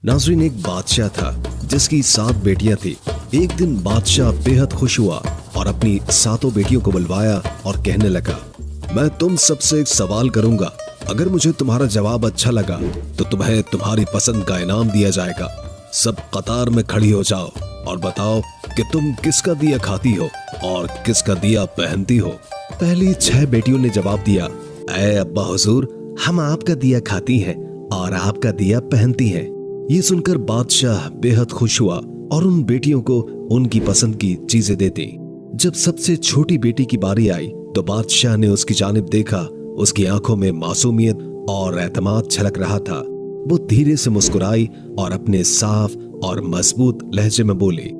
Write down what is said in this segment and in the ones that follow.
नाज़रीन, एक बादशाह था जिसकी 7 बेटियां थी। एक दिन बादशाह बेहद खुश हुआ और अपनी 7 बेटियों को बुलवाया और कहने लगा, मैं तुम सबसे एक सवाल करूंगा। अगर मुझे तुम्हारा जवाब अच्छा लगा तो तुम्हें तुम्हारी पसंद का इनाम दिया जाएगा। सब कतार में खड़ी हो जाओ और बताओ कि तुम किसका दिया खाती हो और किसका दिया पहनती हो। पहली 6 बेटियों ने जवाब दिया, ऐ अब्बा हुजूर, हम आपका दिया खाती हैं और आपका दिया पहनती हैं। ये सुनकर बादशाह बेहद खुश हुआ और उन बेटियों को उनकी पसंद की चीजें दे दी। जब सबसे छोटी बेटी की बारी आई तो बादशाह ने उसकी जानिब देखा। उसकी आंखों में मासूमियत और एतमाद छलक रहा था। वो धीरे से मुस्कुराई और अपने साफ और मजबूत लहजे में बोली,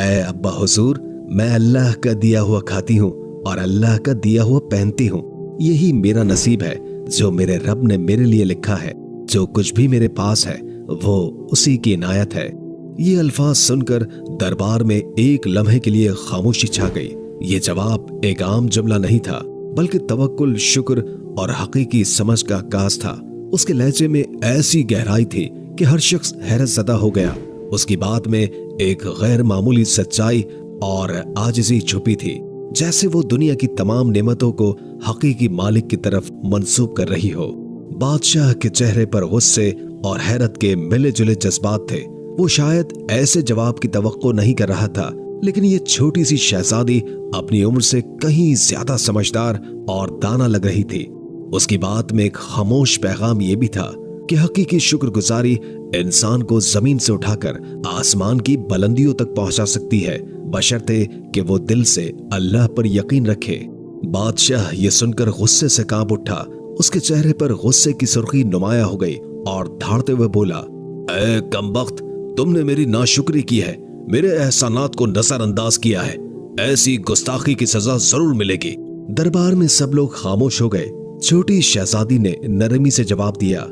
ऐ अब्बा हुजूर, मैं अल्लाह का दिया हुआ खाती हूँ और अल्लाह का दिया हुआ पहनती हूँ। यही मेरा नसीब है जो मेरे रब ने मेरे लिए लिखा है। जो कुछ भी मेरे पास है वो उसी की इनायत है। ये अल्फाज सुनकर दरबार में एक लम्हे के लिए खामोशी छा गई। ये जवाब एक आम जुमला नहीं था, बल्कि तवक्कुल, शुक्र और हकीकी समझ का आगाज था। उसके लहजे में ऐसी गहराई थी कि हर शख्स हैरत ज़दा हो गया। उसकी बात में एक गैर मामूली सच्चाई और आजिज़ी छुपी थी, जैसे वो दुनिया की तमाम नेमतों को हकीकी मालिक की तरफ मंसूब कर रही हो। बादशाह के चेहरे पर गुस्से और हैरत के मिले जुले जज्बात थे। वो शायद ऐसे जवाब की तवक्को नहीं कर रहा था, लेकिन ये छोटी सी शहजादी अपनी उम्र से कहीं ज्यादा समझदार और दाना लग रही थी। उसकी बात में एक खामोश पैगाम ये भी था कि हकीकी शुक्रगुजारी इंसान को जमीन से उठाकर आसमान की बुलंदियों तक पहुंचा सकती है, बशर्ते कि वो दिल से अल्लाह पर यकीन रखे। बादशाह ये सुनकर गुस्से से कांप उठा। उसके चेहरे पर गुस्से की सुर्खी नुमाया हो गई और धाड़ते हुए बोला, ऐ कमबख्त, तुमने मेरी नाशुक्री की है, मेरे एहसानात को नजरअंदाज किया है। ऐसी गुस्ताखी की सजा जरूर मिलेगी। दरबार में सब लोग खामोश हो गए। छोटी शहजादी ने नरमी से जवाब दिया,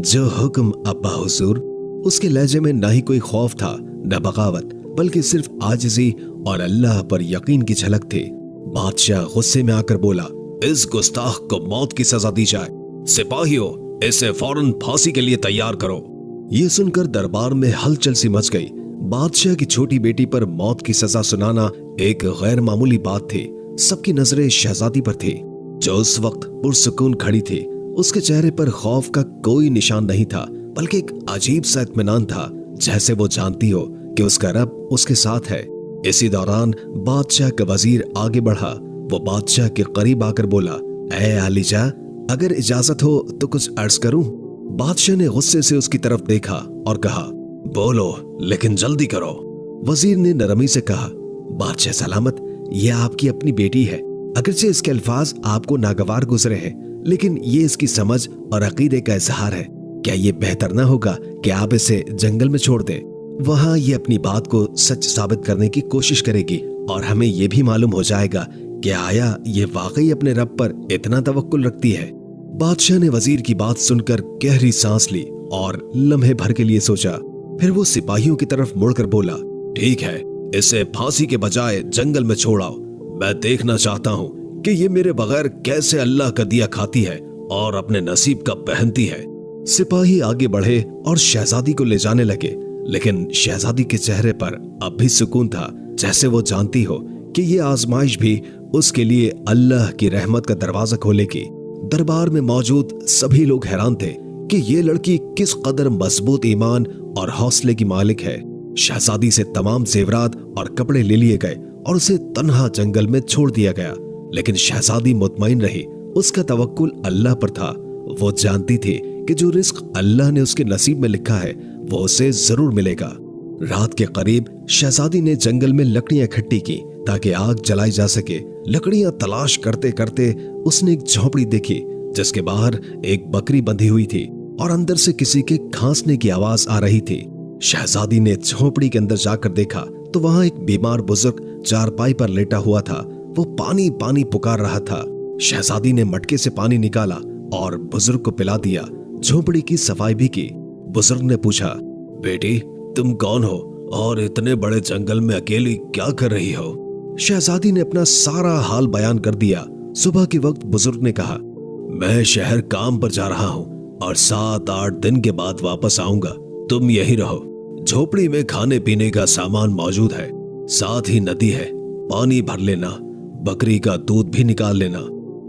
जो हुक्म अब्बा हुजूर। उसके लहजे में न ही कोई खौफ था न बगावत, बल्कि सिर्फ आजिज़ी और अल्लाह पर यकीन की झलक थी। बादशाह गुस्से में आकर बोला, इस गुस्ताख को मौत की सजा दी जाए। सिपाहियों, इसे फौरन फांसी के लिए तैयार करो। ये सुनकर दरबार में हलचल सी मच गई। बादशाह की छोटी बेटी पर मौत की सजा सुनाना एक गैर मामूली बात थी। सबकी नजरें शहजादी पर थी, जो उस वक्त पुरसुकून खड़ी थी। उसके चेहरे पर खौफ का कोई निशान नहीं था, बल्कि एक अजीब सा इत्मीनान था, जैसे वो जानती हो कि उसका रब उसके साथ है। इसी दौरान बादशाह का वजीर आगे बढ़ा। वो बादशाह के करीब आकर बोला, ऐ आलिजा, अगर इजाजत हो तो कुछ अर्ज करूं? बादशाह ने गुस्से से उसकी तरफ देखा और कहा, बोलो, लेकिन जल्दी करो। वजीर ने नरमी से कहा, बादशाह सलामत, ये आपकी अपनी बेटी है। अगरचे इसके अल्फाज आपको नागवार गुजरे हैं, लेकिन ये इसकी समझ और अकीदे का इजहार है। क्या ये बेहतर ना होगा कि आप इसे जंगल में छोड़ दें? वहां ये अपनी बात को सच साबित करने की कोशिश करेगी और हमें ये भी मालूम हो जाएगा कि आया ये वाकई अपने रब पर इतना तवक्कुल रखती है। बादशाह ने वजीर की बात सुनकर गहरी सांस ली और लम्हे भर के लिए सोचा। फिर वो सिपाहियों की तरफ मुड़कर बोला, ठीक है, इसे फांसी के बजाय जंगल में छोड़ाओ। मैं देखना चाहता हूँ कि ये मेरे बगैर कैसे अल्लाह का दिया खाती है और अपने नसीब का पहनती है। सिपाही आगे बढ़े और शहजादी को ले जाने लगे, लेकिन शहजादी के चेहरे पर अब भी सुकून था, जैसे वो जानती हो कि ये आजमाइश भी उसके लिए अल्लाह की रहमत का दरवाजा खोलेगी। दरबार में मौजूद सभी लोग हैरान थे कि ये लड़की किस कदर मजबूत ईमान और हौसले की मालिक है। शहजादी से तमाम जेवरात और कपड़े ले लिए गए और उसे तन्हा जंगल में छोड़ दिया गया, लेकिन शहजादी मुतमईन रही। उसका तवक्कुल अल्लाह पर था। वो जानती थी कि जो रिस्क अल्लाह ने उसके नसीब में लिखा है वो उसे जरूर मिलेगा। रात के करीब शहजादी ने जंगल में लकड़ियां इकट्ठी की ताकि आग जलाई जा सके। लकड़ियां तलाश करते करते उसने एक झोपड़ी देखी, जिसके बाहर एक बकरी बंधी हुई थी और अंदर से किसी के खांसने की आवाज आ रही थी। शहजादी ने झोपड़ी के अंदर जाकर देखा तो वहां एक बीमार बुजुर्ग चारपाई पर लेटा हुआ था। वो पानी पानी पुकार रहा था। शहजादी ने मटके से पानी निकाला और बुजुर्ग को पिला दिया। झोपड़ी की सफाई भी की। बुजुर्ग ने पूछा, बेटी, तुम कौन हो और इतने बड़े जंगल में अकेली क्या कर रही हो? शहजादी ने अपना सारा हाल बयान कर दिया। सुबह के वक्त बुजुर्ग ने कहा, मैं शहर काम पर जा रहा हूँ और 7-8 दिन के बाद वापस आऊंगा। तुम यहीं रहो, झोपड़ी में खाने पीने का सामान मौजूद है, साथ ही नदी है, पानी भर लेना, बकरी का दूध भी निकाल लेना।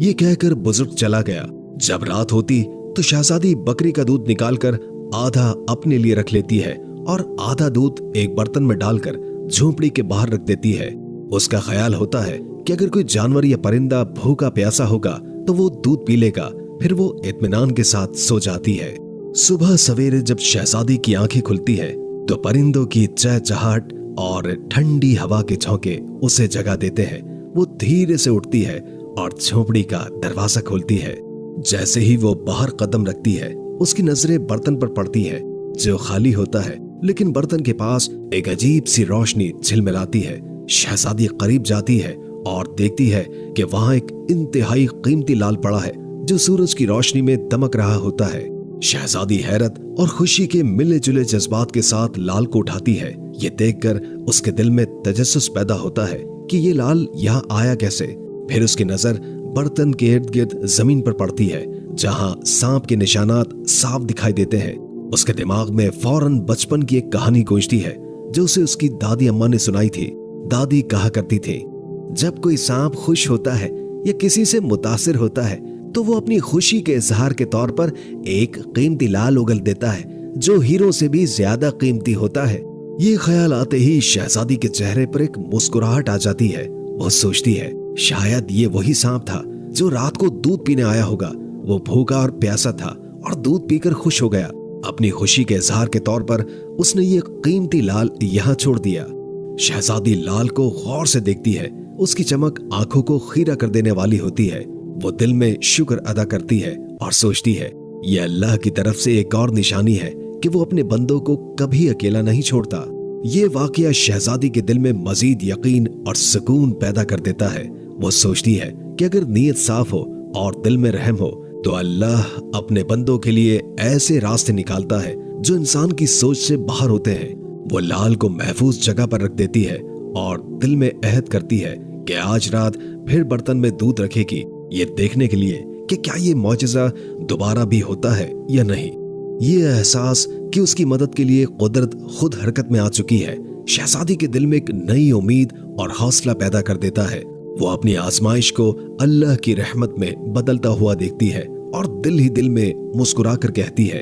ये कहकर बुजुर्ग चला गया। जब रात होती तो शहजादी बकरी का दूध निकालकर आधा अपने लिए रख लेती है और आधा दूध एक बर्तन में डालकर झोपड़ी के बाहर रख देती है। उसका ख्याल होता है कि अगर कोई जानवर या परिंदा भूखा प्यासा होगा तो वो दूध पी लेगा, फिर वो इत्मीनान के साथ सो जाती है। सुबह सवेरे जब शहजादी की आंखें खुलती है तो परिंदों की चहचहाट और ठंडी हवा के झोंके उसे जगा देते हैं। वो धीरे से उठती है और झोपड़ी का दरवाजा खोलती है। जैसे ही वो बाहर कदम रखती है, उसकी नजरें बर्तन पर पड़ती है जो खाली होता है, लेकिन बर्तन के पास एक अजीब सी रोशनी झिलमिलाती है। शहजादी करीब जाती है और देखती है कि वहां एक इंतहाई कीमती लाल पड़ा है जो सूरज की रोशनी में दमक रहा होता है। शहजादी हैरत और खुशी के मिले जुले जज्बात के साथ लाल को उठाती है। ये देखकर उसके दिल में तजस्सुस पैदा होता है कि ये लाल यहाँ आया कैसे। फिर उसकी नजर बर्तन के इर्द गिर्द जमीन पर पड़ती है जहां सांप के निशानात साफ दिखाई देते हैं। उसके दिमाग में फौरन बचपन की एक कहानी गूंजती है जो उसे उसकी दादी अम्मा ने सुनाई थी। दादी कहा करती थी, जब कोई सांप खुश होता है या किसी से मुतासिर होता है तो वो अपनी खुशी के इजहार के तौर पर एक कीमती लाल उगल देता है जो हीरो से भी ज्यादा कीमती होता है। ये ख्याल आते ही शहजादी के चेहरे पर एक मुस्कुराहट आ जाती है। वो सोचती है शायद ये वही सांप था जो रात को दूध पीने आया होगा। वो भूखा और प्यासा था और दूध पीकर खुश हो गया। अपनी खुशी के इजहार के तौर पर उसने ये कीमती लाल यहाँ छोड़ दिया। शहजादी लाल को गौर से देखती है। उसकी चमक आंखों को खीरा कर देने वाली होती है। वो दिल में शुक्र अदा करती है और सोचती है ये अल्लाह की तरफ से एक और निशानी है कि वो अपने बंदों को कभी अकेला नहीं छोड़ता। ये वाकया शहजादी के दिल में मजीद यकीन और सुकून पैदा कर देता है। वो सोचती है कि अगर नीयत साफ हो और दिल में रहम हो तो अल्लाह अपने बंदों के लिए ऐसे रास्ते निकालता है जो इंसान की सोच से बाहर होते हैं। वो लाल को महफूज जगह पर रख देती है और दिल में अहद करती है कि आज रात फिर बर्तन में दूध रखेगी, ये देखने के लिए कि क्या ये मौजज़ा दोबारा भी होता है या नहीं। ये एहसास कि उसकी मदद के लिए कुदरत खुद हरकत में आ चुकी है शहजादी के दिल में एक नई उम्मीद और हौसला पैदा कर देता है। वो अपनी आजमाइश को अल्लाह की रहमत में बदलता हुआ देखती है और दिल ही दिल में मुस्कुरा कर कहती है,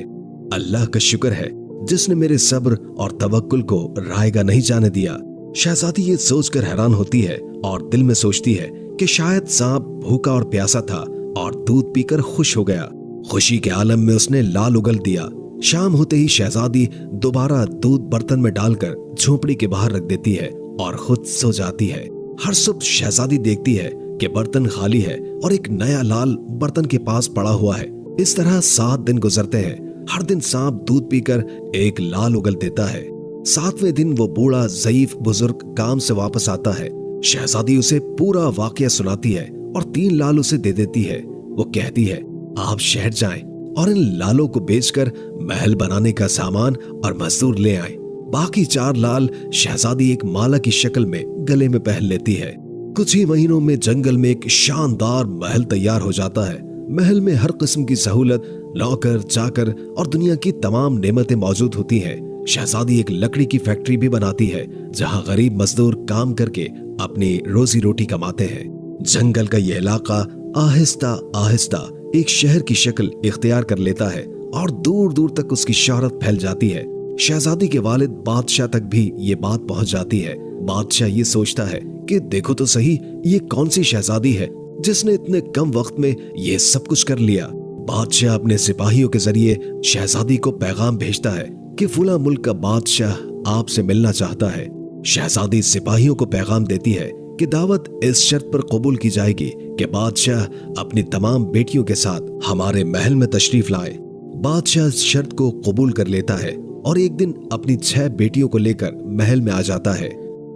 अल्लाह का शुक्र है जिसने मेरे सब्र और तवक्कुल को रायगा नहीं जाने दिया। शहजादी ये सोचकर हैरान होती है और दिल में सोचती है कि शायद सांप भूखा और प्यासा था और दूध पीकर खुश हो गया। खुशी के आलम में उसने लाल उगल दिया। शाम होते ही शहजादी दोबारा दूध बर्तन में डालकर झोपड़ी के बाहर रख देती है और खुद सो जाती है। हर सुबह शहजादी देखती है कि बर्तन खाली है और एक नया लाल बर्तन के पास पड़ा हुआ है। इस तरह 7 दिन गुजरते हैं। हर दिन सांप दूध पीकर एक लाल उगल देता है। 7वें दिन वो बूढ़ा ज़ईफ बुजुर्ग काम से वापस आता है। शहजादी उसे पूरा वाकया सुनाती है और 3 लाल उसे दे देती है। वो कहती है, आप शहर जाएं और इन लालों को बेचकर महल बनाने का सामान और मजदूर ले आएं। बाकी 4 लाल शहजादी एक माला की शक्ल में गले में पहन लेती है। कुछ ही महीनों में जंगल में एक शानदार महल तैयार हो जाता है। महल में हर किस्म की सहूलत, नौकर चाकर और दुनिया की तमाम नेमतें मौजूद होती हैं। शहजादी एक लकड़ी की फैक्ट्री भी बनाती है जहां गरीब मजदूर काम करके अपनी रोजी रोटी कमाते हैं। जंगल का यह इलाका आहिस्ता आहिस्ता एक शहर की शक्ल इख्तियार कर लेता है और दूर दूर तक उसकी शोहरत फैल जाती है। शहजादी के वालिद बादशाह तक भी ये बात पहुंच जाती है। बादशाह ये सोचता है कि देखो तो सही, ये कौन सी शहजादी है जिसने इतने कम वक्त में ये सब कुछ कर लिया। बादशाह अपने सिपाहियों के जरिए शहजादी को पैगाम भेजता है कि फुला मुल्क का बादशाह आपसे मिलना चाहता है। शहजादी सिपाहियों को पैगाम देती है कि दावत इस शर्त पर कबूल की जाएगी कि बादशाह अपनी तमाम बेटियों के साथ हमारे महल में तशरीफ लाए। बादशाह इस शर्त को कबूल कर लेता है और एक दिन अपनी 6 बेटियों को लेकर महल में आ जाता है।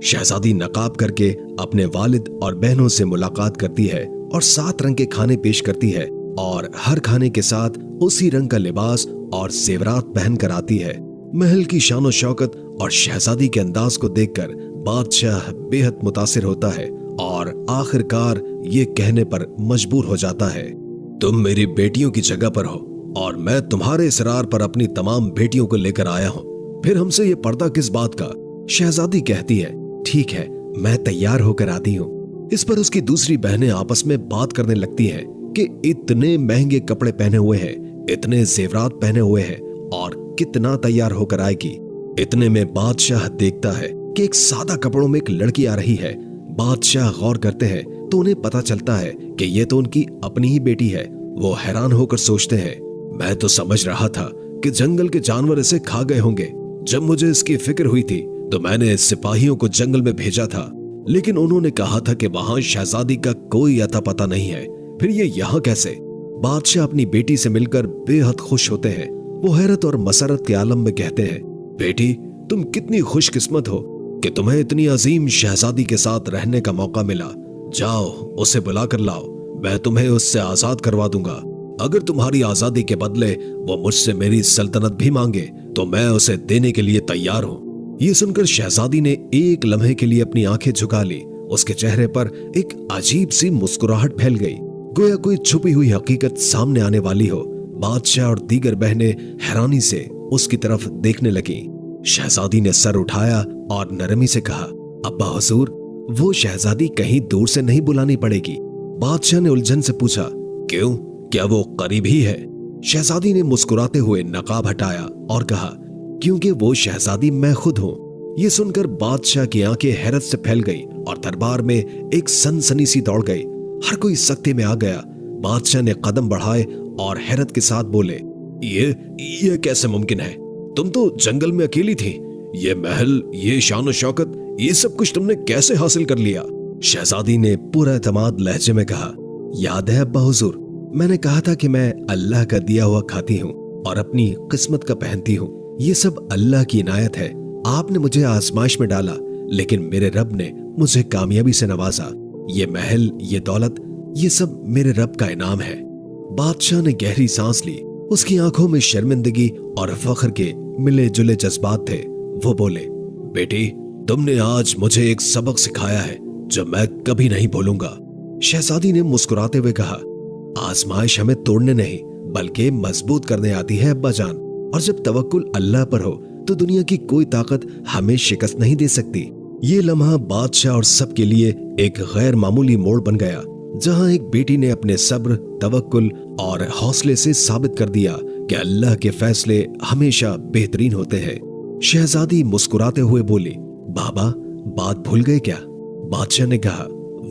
शहजादी नकाब करके अपने वालिद और बहनों से मुलाकात करती है और 7 रंग के खाने पेश करती है और हर खाने के साथ उसी रंग का लिबास और जेवरात पहन कर आती है। महल की शान और शौकत और शहजादी के अंदाज को देखकर बादशाह बेहद मुतासिर होता है और आखिरकार ये कहने पर मजबूर हो जाता है, तुम मेरी बेटियों की जगह पर हो और मैं तुम्हारे इसरार पर अपनी तमाम बेटियों को लेकर आया हूँ। फिर हमसे ये पर्दा किस बात का? शहजादी कहती है, ठीक है, मैं तैयार होकर आती हूँ। इस पर उसकी दूसरी बहनें आपस में बात करने लगती हैं कि इतने महंगे कपड़े पहने हुए हैं, इतने जेवरात पहने हुए हैं और कितना तैयार होकर आएगी। इतने में बादशाह देखता है कि एक सादा कपड़ों में एक लड़की आ रही है। बादशाह गौर करते हैं तो उन्हें पता चलता है कि ये तो उनकी अपनी ही बेटी है। वो हैरान होकर सोचते हैं, मैं तो समझ रहा था कि जंगल के जानवर इसे खा गए होंगे। जब मुझे इसकी फिक्र हुई थी तो मैंने सिपाहियों को जंगल में भेजा था, लेकिन उन्होंने कहा था कि वहां शहजादी का कोई अता पता नहीं है। फिर ये यहाँ कैसे? बादशाह अपनी बेटी से मिलकर बेहद खुश होते हैं। वो हैरत और मसरत के आलम में कहते हैं, बेटी, तुम कितनी खुशकिस्मत हो कि तुम्हें इतनी अजीम शहजादी के साथ रहने का मौका मिला। जाओ, उसे बुला कर लाओ, मैं तुम्हें उससे आजाद करवा दूंगा। अगर तुम्हारी आजादी के बदले वो मुझसे मेरी सल्तनत भी मांगे तो मैं उसे देने के लिए तैयार हूँ। ये सुनकर शहजादी ने एक लम्हे के लिए अपनी आंखें झुका ली। उसके चेहरे पर एक अजीब सी मुस्कुराहट फैल गई, गोया कोई छुपी हुई हकीकत सामने आने वाली हो। बादशाह और दीगर बहनें हैरानी से उसकी तरफ देखने लगी। शहजादी ने सर उठाया और नरमी से कहा, अब्बा हुजूर, वो शहजादी कहीं दूर से नहीं बुलानी पड़ेगी। बादशाह ने उलझन से पूछा, क्यों, क्या वो करीब ही है? शहजादी ने मुस्कुराते हुए नकाब हटाया और कहा, क्योंकि वो शहजादी मैं खुद हूँ। ये सुनकर बादशाह की आंखें हैरत से फैल गई और दरबार में एक सनसनी सी दौड़ गई। हर कोई सख्ते में आ गया। बादशाह ने कदम बढ़ाए और हैरत के साथ बोले, ये कैसे मुमकिन है? तुम तो जंगल में अकेली थी। ये महल, ये शान और शौकत, ये सब कुछ तुमने कैसे हासिल कर लिया? शहजादी ने पूरा एतमाद लहजे में कहा, याद है अब्बा हुजूर, मैंने कहा था कि मैं अल्लाह का दिया हुआ खाती हूँ और अपनी किस्मत का पहनती हूँ। ये सब अल्लाह की इनायत है। आपने मुझे आजमाइश में डाला, लेकिन मेरे रब ने मुझे कामयाबी से नवाजा। ये महल, ये दौलत, ये सब मेरे रब का इनाम है। बादशाह ने गहरी सांस ली। उसकी आंखों में शर्मिंदगी और फख्र के मिले जुले जज्बात थे। वो बोले, बेटी, तुमने आज मुझे एक सबक सिखाया है जो मैं कभी नहीं भूलूंगा। शहजादी ने मुस्कुराते हुए कहा, आजमाइश हमें तोड़ने नहीं बल्कि मजबूत करने आती है अब्बा जान, और जब तवक्कुल अल्लाह पर हो तो दुनिया की कोई ताकत हमें शिकस्त नहीं दे सकती। ये लम्हा बादशाह और सबके लिए एक गैर मामूली मोड़ बन गया, जहां एक बेटी ने अपने सब्र, तवक्कुल और हौसले से साबित कर दिया कि अल्लाह के फैसले हमेशा बेहतरीन होते हैं। शहजादी मुस्कुराते हुए बोली, बाबा, बात भूल गए क्या? बादशाह ने कहा,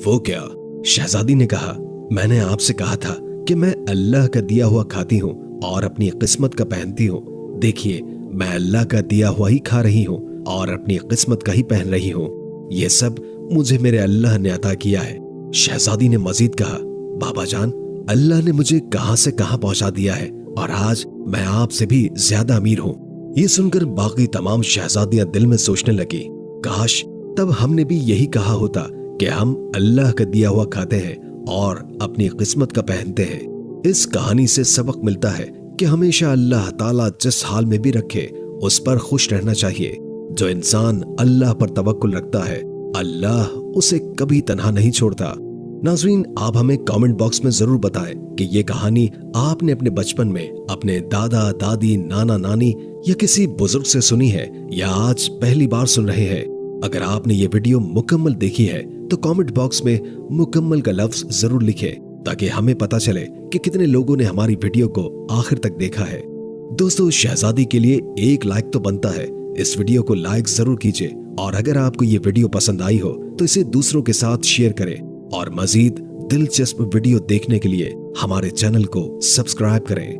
वो क्या? शहजादी ने कहा, मैंने आपसे कहा था कि मैं अल्लाह का दिया हुआ खाती हूँ और अपनी किस्मत का पहनती हूँ। देखिए, मैं अल्लाह का दिया हुआ ही खा रही हूँ और अपनी किस्मत का ही पहन रही हूँ। ये सब मुझे मेरे अल्लाह ने अता किया है। शहजादी ने मजीद कहा, बाबा जान, अल्लाह ने मुझे कहां से कहां पहुंचा दिया है और आज मैं आपसे भी ज्यादा अमीर हूँ। ये सुनकर बाकी तमाम शहजादियां दिल में सोचने लगी, काश तब हमने भी यही कहा होता कि हम अल्लाह का दिया हुआ खाते हैं और अपनी किस्मत का पहनते हैं। इस कहानी से सबक मिलता है कि हमेशा अल्लाह ताला जिस हाल में भी रखे उस पर खुश रहना चाहिए। जो इंसान अल्लाह पर तवक्कुल रखता है, अल्लाह उसे कभी तन्हा नहीं छोड़ता। नाज़रीन, आप हमें कमेंट बॉक्स में जरूर बताएं कि ये कहानी आपने अपने बचपन में अपने दादा दादी, नाना नानी या किसी बुजुर्ग से सुनी है या आज पहली बार सुन रहे हैं। अगर आपने ये वीडियो मुकम्मल देखी है तो कमेंट बॉक्स में मुकम्मल का लफ्ज जरूर लिखें ताकि हमें पता चले कि कितने लोगों ने हमारी वीडियो को आखिर तक देखा है। दोस्तों, शहजादी के लिए एक लाइक तो बनता है। इस वीडियो को लाइक जरूर कीजिए और अगर आपको ये वीडियो पसंद आई हो तो इसे दूसरों के साथ शेयर करें और मजीद दिलचस्प वीडियो देखने के लिए हमारे चैनल को सब्सक्राइब करें।